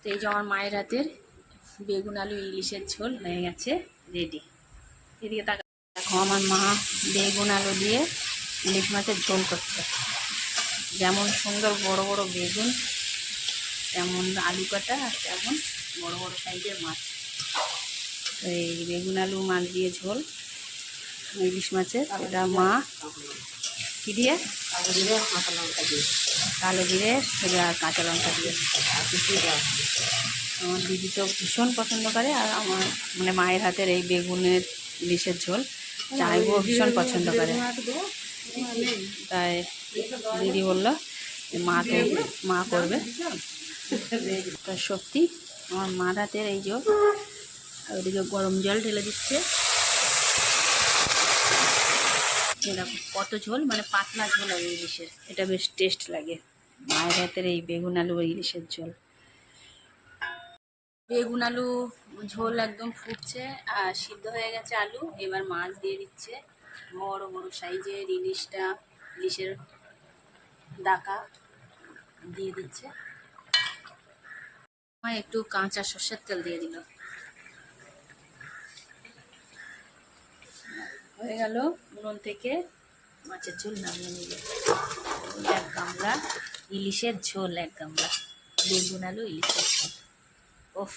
তো এই যে আমার মায়ের হাতের বেগুন আলু ইলিশের ঝোল হয়ে গেছে রেডি। এদিকে দেখো আমার মা বেগুন আলু দিয়ে ইলিশ মাছের ঝোল করছে। যেমন সুন্দর বড় বড় বেগুন, তেমন আলু কাটা, আর তেমন বড় বড় সাইজের মাছ। তো এই বেগুন আলু মাছ দিয়ে ঝোল ইলিশ মাছের, এটা মা কি দিয়ে কালো জিরে সোজা কাঁচা লঙ্কা দিয়ে। আমার দিদি তো ভীষণ পছন্দ করে, আর আমার মানে মায়ের হাতের এই বেগুনের ইলিশের ঝোল চাইবো ভীষণ পছন্দ করে। তাই দিদি বললো মা করবে। তো সত্যি আমার মার হাতের এই যে ওইদিকে গরম জল ঢেলে দিচ্ছে, এরকম কত ঝোল, মানে পাতলা ঝোল হবে ইলিশের, এটা বেশ টেস্ট লাগে মায়ের হাতের এই বেগুন আলু ইলিশের ঝোল। বেগুন আলু ঝোল একদম ফুটছে আর সিদ্ধ হয়ে গেছে আলু। এবার মাছ দিয়ে দিচ্ছে, বড় বড় সাইজের ইলিশের ডাকা দিয়ে দিচ্ছে। একটু কাঁচা সর্ষের তেল দিয়ে দিল, হয়ে গেল। উনুন থেকে মাছের ঝোল নামিয়ে নিল। এক গামলা ইলিশের ঝোল, এক গামলা বেগুন আলু ইলিশের ঝোল। ওফ!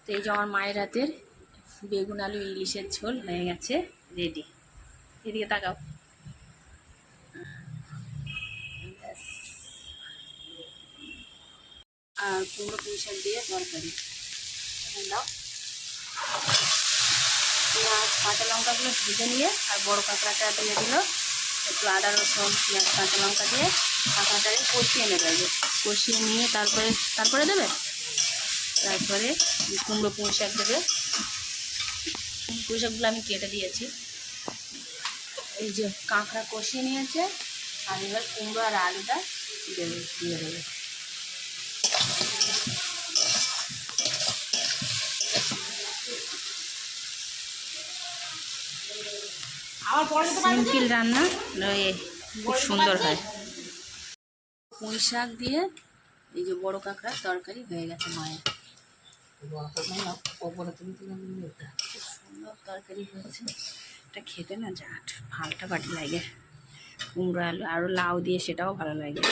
তো এই যে আমার মায়ের হাতের বেগুন আলু ইলিশের ঝোল হয়ে গেছে রেডি। এদিকে তাকাও। আর কুমড়ো পুঁই শাক দিয়ে তরকারি দাও। পেঁয়াজ কাঁচা লঙ্কাগুলো ভেজে নিয়ে আর বড় কাঁকড়াটা দিয়ে দিল, একটু আদা রসুন পেঁয়াজ কাঁচা লঙ্কা দিয়ে কাঁকড়াটাকে কষিয়ে নেবে। কষিয়ে নিয়ে তারপরে দেবে, তারপরে কুমড়ো পুঁই শাক দেবে। পুঁই শাকগুলো আমি কেটে দিয়েছি। এই যে কাঁকড়া কষিয়ে নিয়েছে, আর এবার কুমড়ো আর আলুটা দিয়ে দেবে। সিম্পল রান্না, খুব সুন্দর হয়। পুঁই শাক দিয়ে এই যে বড় কাঁকড়ার তরকারি হয়ে গেছে মায়ের। সুন্দর তরকারি হয়েছে, এটা খেতে না জাট ফালটা বাটি লাগে। কুমড়ো আলু আরও লাউ দিয়ে, সেটাও ভালো লাগে।